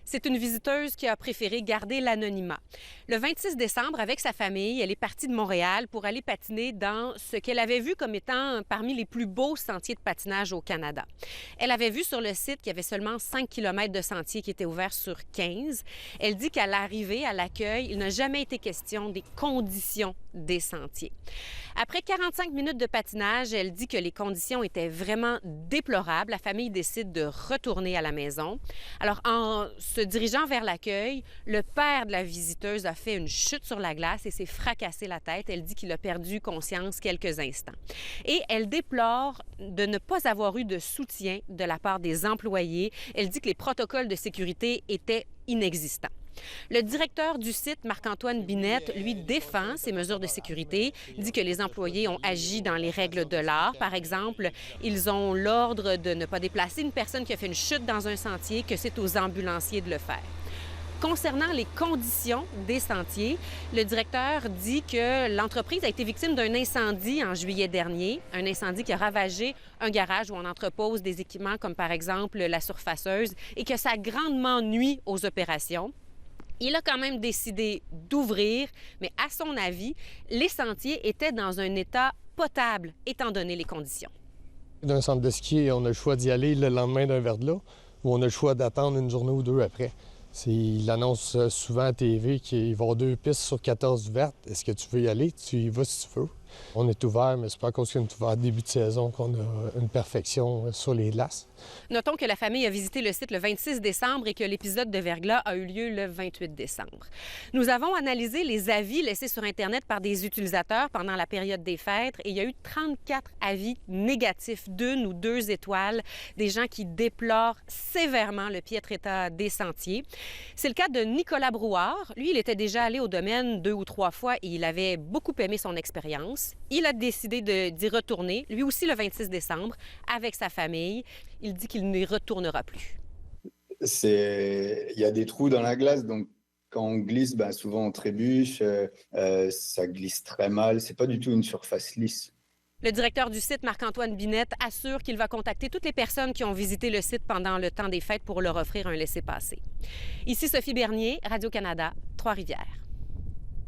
C'est une visiteuse qui a préféré garder l'anonymat. Le 26 décembre, avec sa famille, elle est partie de Montréal pour aller patiner dans ce qu'elle avait vu comme étant parmi les plus beaux sentiers de patinage au Canada. Elle avait vu sur le site qu'il y avait seulement 5 km de sentiers qui étaient ouverts sur 15. Elle dit qu'à l'arrivée, à l'accueil, il n'a jamais été question des conditions des sentiers. Après 45 minutes de patinage, elle dit que les conditions étaient vraiment déplorables. La famille décide de retourner à la maison. Alors, en se dirigeant vers l'accueil, le père de la visiteuse a fait une chute sur la glace et s'est fracassé la tête. Elle dit qu'il a perdu conscience quelques instants. Et elle déplore de ne pas avoir eu de soutien de la part des employés. Elle dit que les protocoles de sécurité étaient inexistants. Le directeur du site, Marc-Antoine Binette, lui défend ces mesures de sécurité, dit que les employés ont agi dans les règles de l'art. Par exemple, ils ont l'ordre de ne pas déplacer une personne qui a fait une chute dans un sentier, que c'est aux ambulanciers de le faire. Concernant les conditions des sentiers, le directeur dit que l'entreprise a été victime d'un incendie en juillet dernier, un incendie qui a ravagé un garage où on entrepose des équipements comme par exemple la surfaceuse et que ça a grandement nui aux opérations. Il a quand même décidé d'ouvrir, mais à son avis, les sentiers étaient dans un état potable, étant donné les conditions. D'un centre de ski, on a le choix d'y aller le lendemain d'un verglas ou on a le choix d'attendre une journée ou deux après. Il annonce souvent à TV qu'il va y avoir 2 pistes sur 14 ouvertes. Est-ce que tu veux y aller? Tu y vas si tu veux. On est ouvert, mais c'est pas à cause qu'on est ouvert début de saison qu'on a une perfection sur les glaces. Notons que la famille a visité le site le 26 décembre et que l'épisode de verglas a eu lieu le 28 décembre. Nous avons analysé les avis laissés sur Internet par des utilisateurs pendant la période des fêtes et il y a eu 34 avis négatifs, d'1 ou 2 étoiles, des gens qui déplorent sévèrement le piètre état des sentiers. C'est le cas de Nicolas Brouard. Lui, il était déjà allé au domaine 2 ou 3 fois et il avait beaucoup aimé son expérience. Il a décidé d'y retourner, lui aussi le 26 décembre, avec sa famille. Il dit qu'il n'y retournera plus. Il y a des trous dans la glace, donc quand on glisse, souvent on trébuche, ça glisse très mal. C'est pas du tout une surface lisse. Le directeur du site, Marc-Antoine Binette, assure qu'il va contacter toutes les personnes qui ont visité le site pendant le temps des fêtes pour leur offrir un laissez-passer. Ici Sophie Bernier, Radio-Canada, Trois-Rivières.